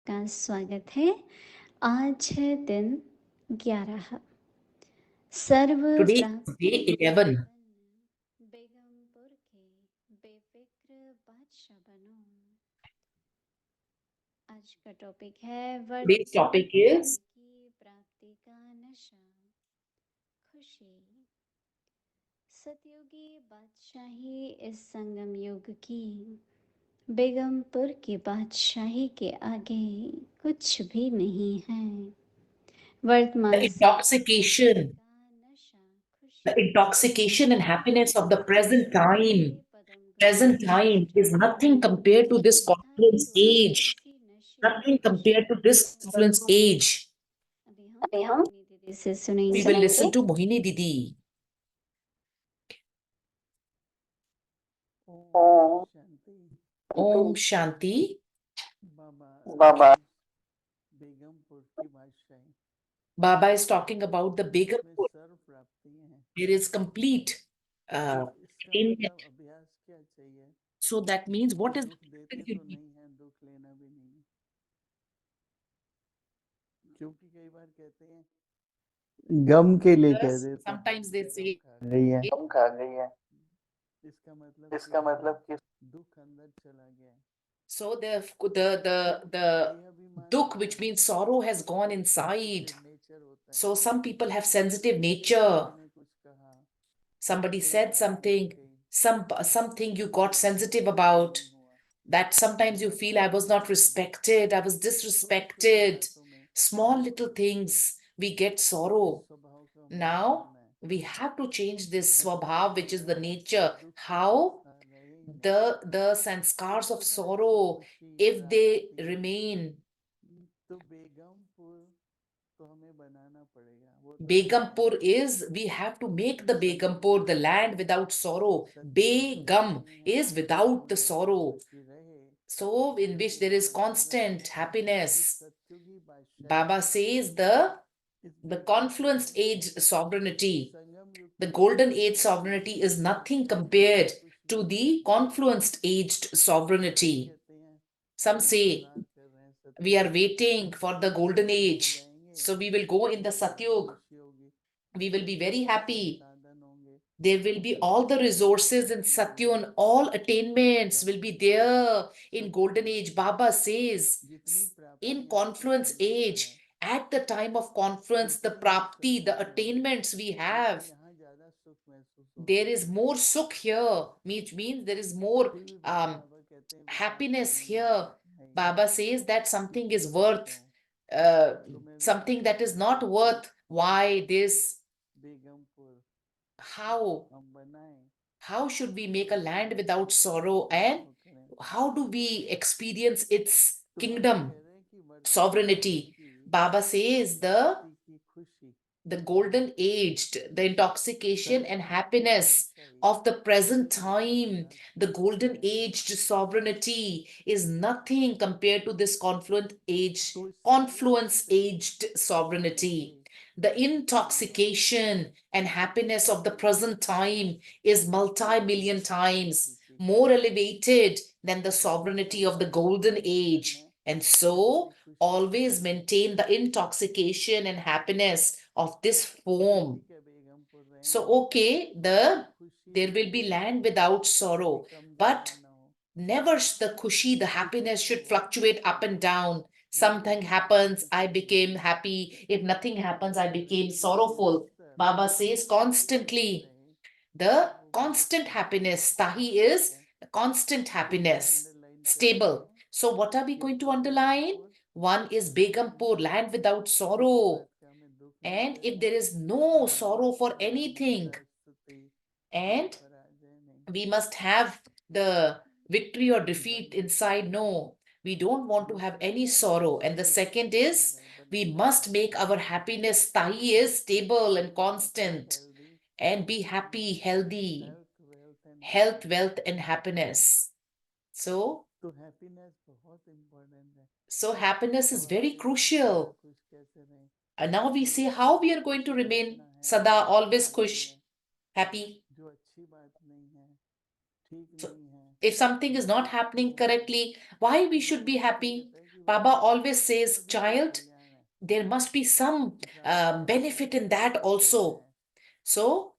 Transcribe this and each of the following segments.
आपका स्वागत है। आज है दिन 11। सर्व Today is प्राप्ति day 11. बेगमपुर के बेफिक्र बादशाह बनो। आज का टॉपिक है Today's topic is की प्राप्ति का नशा, खुशी। सतयुगी बादशाही इस संगम युग की, बेगमपुर की बादशाही के आगे कुछ भी नहीं है। वर्तमान the intoxication and happiness of the present time. Present time is nothing compared to this confluence age. Nothing compared to this confluence age. अभी हम दीदी से We will listen to Mohini Didi. Om Shanti. बाबा बेगमपुर की बादशाही Baba is talking about the जिसमें Begumpur. सर्व प्राप्ति हैं। There is complete इसका attainment. मतलब अभ्यास क्या चाहिए? So that means what is दुख देते तो नहीं है, दुख लेना भी नहीं है, क्योंकि कई बार कहते हैं गम के लिए कह देते हैं। Sometimes they say गम खा गई है। इसका मतलब कि दुख अंदर चला गया है। so the dukh, which means sorrow, has gone inside. So some people have sensitive nature. Somebody said something, something you got sensitive about, that sometimes you feel I was not respected, I was disrespected. Small little things, we get sorrow. Now we have to change this swabhav, which is the nature. How? The sanskars of sorrow, if they remain, तो हमें बनाना पड़ेगा। Begumpur is, we have to make the Begumpur, the land without sorrow. Begum is without the sorrow. So in which there is constant happiness. Baba says the confluence age sovereignty, the golden age sovereignty is nothing compared to the confluenced aged sovereignty. Some say we are waiting for the golden age. So we will go in the Satyug. We will be very happy. There will be all the resources in Satyun, all attainments will be there in golden age. Baba says in confluence age, at the time of confluence, the prapti, the attainments we have, there is more sukh here, which means there is more happiness here. Baba says that something is worth, something that is not worth. Why this? How should we make a land without sorrow, and how do we experience its kingdom, sovereignty? Baba says the golden aged, the intoxication and happiness of the present time, the golden aged sovereignty is nothing compared to this confluence aged sovereignty. The intoxication and happiness of the present time is multi-million times more elevated than the sovereignty of the golden age. And so always maintain the intoxication and happiness of this form. So okay, there will be land without sorrow, but never the khushi, the happiness should fluctuate up and down. Something happens, I became happy. If nothing happens, I became sorrowful. Baba says constantly, the constant happiness. Tahi is constant happiness, stable. So what are we going to underline? One is Begumpur, land without sorrow. And if there is no sorrow for anything, and we must have the victory or defeat inside, no, we don't want to have any sorrow. And the second is, we must make our happiness tahi is stable and constant, and be happy, healthy, health, wealth, and happiness. So happiness is very crucial. And now we see how we are going to remain sada, always khush, happy. So if something is not happening correctly, why we should be happy? Baba always says, child, there must be some benefit in that also. So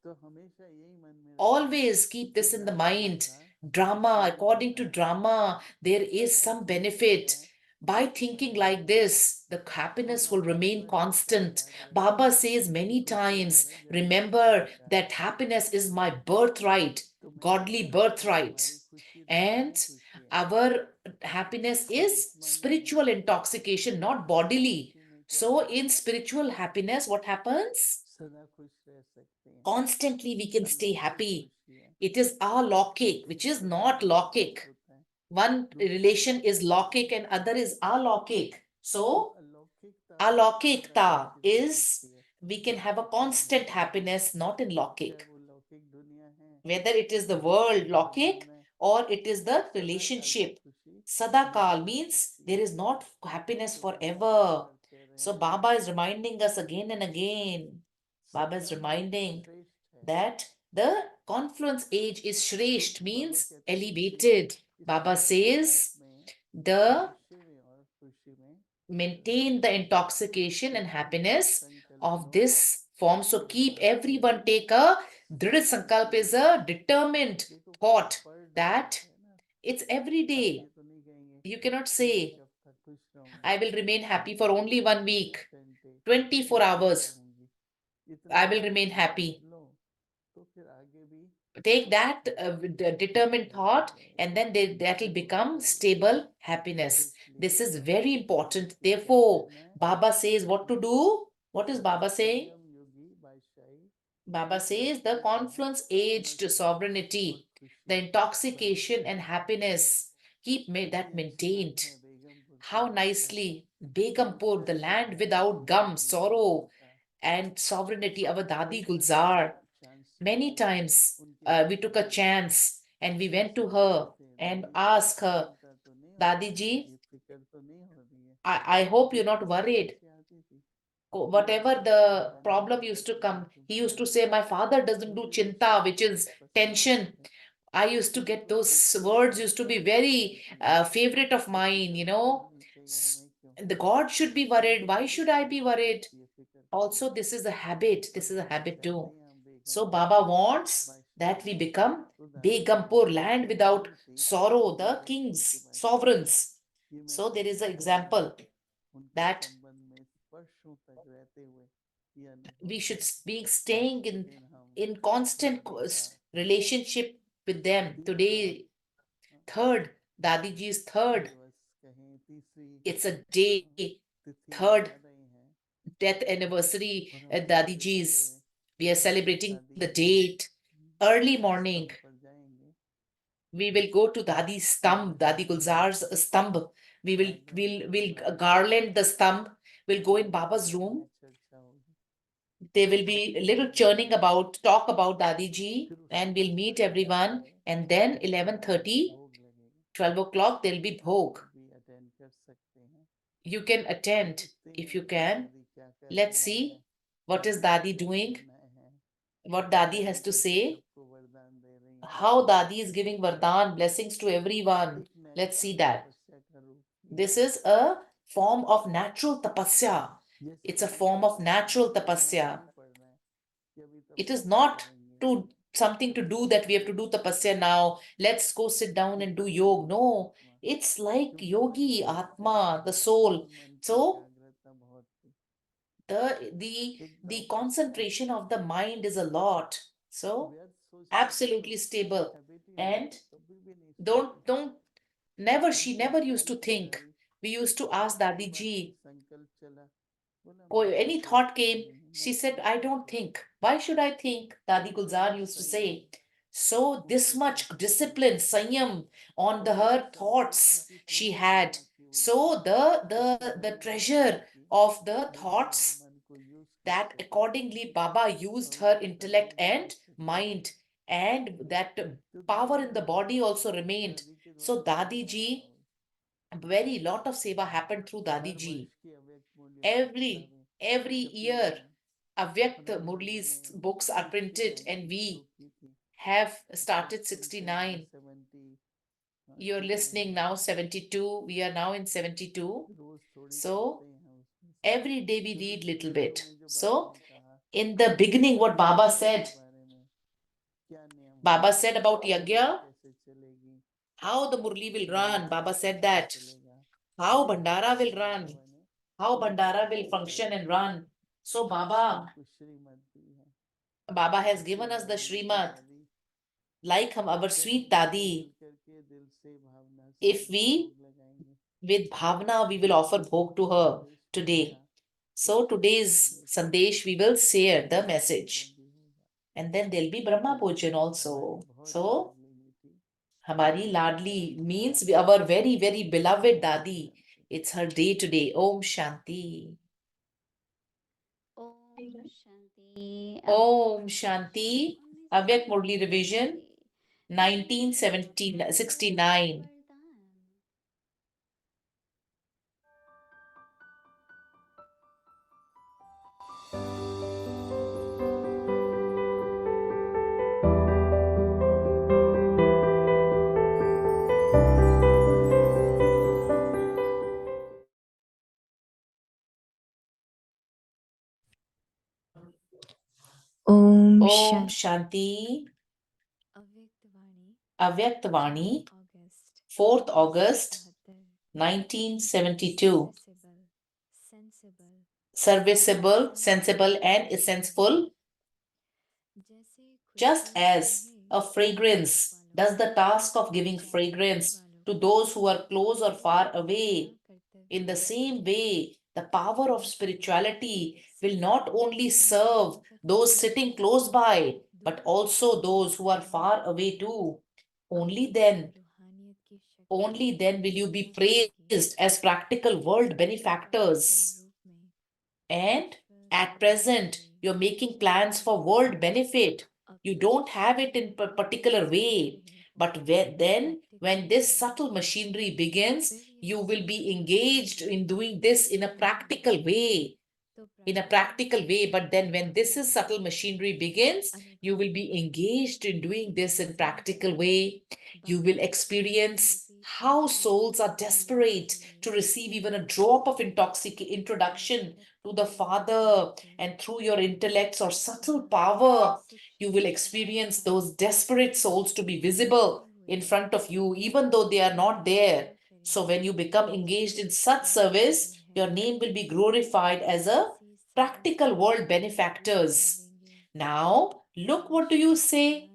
always keep this in the mind. Drama, according to drama, there is some benefit. By thinking like this, the happiness will remain constant. Baba says many times, remember that happiness is my birthright, godly birthright. And our happiness is spiritual intoxication, not bodily. So, in spiritual happiness, what happens? Constantly we can stay happy. It is alaukic, which is not laukic. One relation is laukic and other is alaukic. So alaukikta is we can have a constant happiness, not in laukic. Whether it is the world laukic or it is the relationship. Sadakal means there is not happiness forever. So Baba is reminding us again and again. Baba is reminding that the confluence age is shresht means elevated. Baba says the maintain the intoxication and happiness of this form. So keep everyone take a drid sankalp is a determined thought that it's every day. You cannot say, I will remain happy for only 1 week, 24 hours. I will remain happy. Take that determined thought and then that will become stable happiness. This is very important. Therefore Baba says what to do. What is Baba saying? Baba says the confluence aged sovereignty, the intoxication and happiness, keep that maintained. How nicely Begumpur, the land without gum, sorrow and sovereignty, our Dadi Gulzar. Many times we took a chance and we went to her and asked her, Dadi ji, I hope you're not worried. Whatever the problem used to come, he used to say, my father doesn't do chinta, which is tension. I used to get those words, used to be very favorite of mine, you know. The God should be worried. Why should I be worried? Also, this is a habit. This is a habit too. So Baba wants that we become Begumpur, land without sorrow, the kings, sovereigns. So there is an example that we should be staying in constant relationship with them. Today, third, Dadiji's third. It's a day, third death anniversary at Dadiji's. We are celebrating the date. Early morning, we will go to Dadi's stump, Dadi Gulzar's stump. We'll garland the stump. We'll go in Baba's room. There will be a little churning about, talk about Dadi ji, and we'll meet everyone. And then 11:30, 12 o'clock, there'll be bhog. You can attend if you can. Let's see what is Dadi doing, what Dadi has to say, how Dadi is giving Vardhan blessings to everyone. Let's see that. This is a form of natural tapasya. It's a form of natural tapasya. It is not to something to do that we have to do tapasya now. Let's go sit down and do yoga. No, it's like yogi, Atma, the soul. So the concentration of the mind is a lot. So absolutely stable. And don't never she never used to think. We used to ask Dadi ji, any thought came, she said, I don't think. Why should I think? Dadi Gulzar used to say. So this much discipline, sanyam on her thoughts she had. So the treasure of the thoughts that accordingly Baba used her intellect and mind, and that power in the body also remained. So Dadi ji, very lot of seva happened through Dadi ji. Every year, Avyakt Murli's books are printed, and we have started 69. You're listening now 72. We are now in 72. So every day we read little bit. So in the beginning, what Baba said about Yagya, how the Murli will run. Baba said that. How Bhandara will run. How Bhandara will function and run. So Baba has given us the Shrimad, like our sweet Dadi. If we, with Bhavna, we will offer bhog to her today. So today's Sandesh, we will share the message. And then there'll be Brahma Pujan also. So, Hamari Ladli means our very, very beloved Dadi. It's her day today. Om Shanti. Om Shanti. Om Shanti. Avyak Murli Revision, 1969. Om Om Shanti. Shanti. Avyaktavani, Avyaktavani, 4th August 1972. Serviceable, sensible, and essential, just as a fragrance does the task of giving fragrance to those who are close or far away. In the same way, the power of spirituality will not only serve those sitting close by, but also those who are far away too. Only then, only then will you be praised as practical world benefactors. And at present, you're making plans for world benefit. You don't have it in a particular way. But then, when this subtle machinery begins, you will be engaged in doing this in a practical way. In a practical way. But then, when this is subtle machinery begins, you will be engaged in doing this in practical way. You will experience how souls are desperate to receive even a drop of introduction to the Father, and through your intellects or subtle power, you will experience those desperate souls to be visible in front of you, even though they are not there. So, when you become engaged in such service, your name will be glorified as a practical world benefactors. Now, look, what do you say?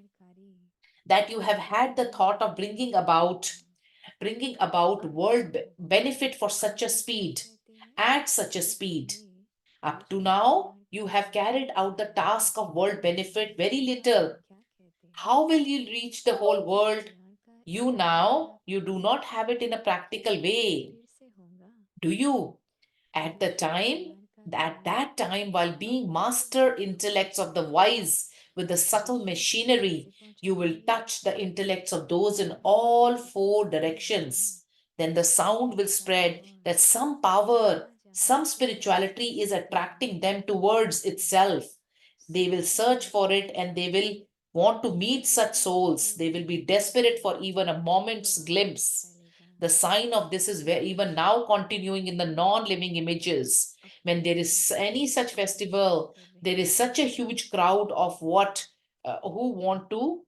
That you have had the thought of bringing about world benefit for such a speed, at such a speed. Up to now, you have carried out the task of world benefit very little. How will you reach the whole world? You do not have it in a practical way. Do you? At that time, while being master intellects of the wise with the subtle machinery, you will touch the intellects of those in all four directions. Then the sound will spread that some power, some spirituality is attracting them towards itself. They will search for it, and they will want to meet such souls. They will be desperate for even a moment's glimpse. The sign of this is where even now continuing in the non-living images. When there is any such festival, there is such a huge crowd of who want to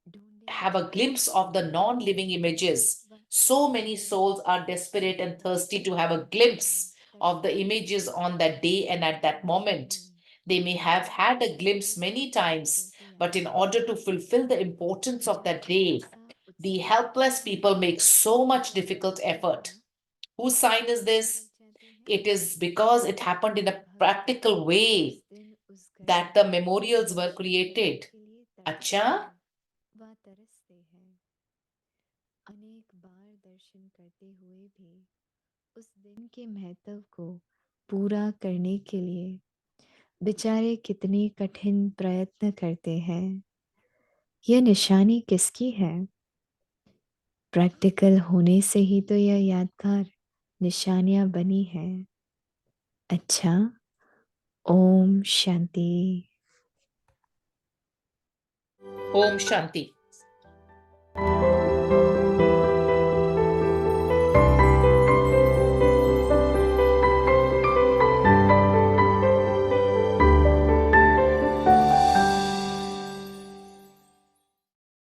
have a glimpse of the non-living images. So many souls are desperate and thirsty to have a glimpse of the images on that day and at that moment. They may have had a glimpse many times, but in order to fulfill the importance of that day, the helpless people make so much difficult effort. Whose sign is this? It is because it happened in a practical way that the memorials were created. Acha? अनेक बार दर्शन करते हुए भी उस दिन के महत्व को पूरा करने के लिए बेचारे कितने कठिन प्रयत्न करते हैं। यह निशानी किसकी है? प्रैक्टिकल होने से ही तो यह यादगार निशानियां बनी हैं। अच्छा, ओम शांति। Om Shanti.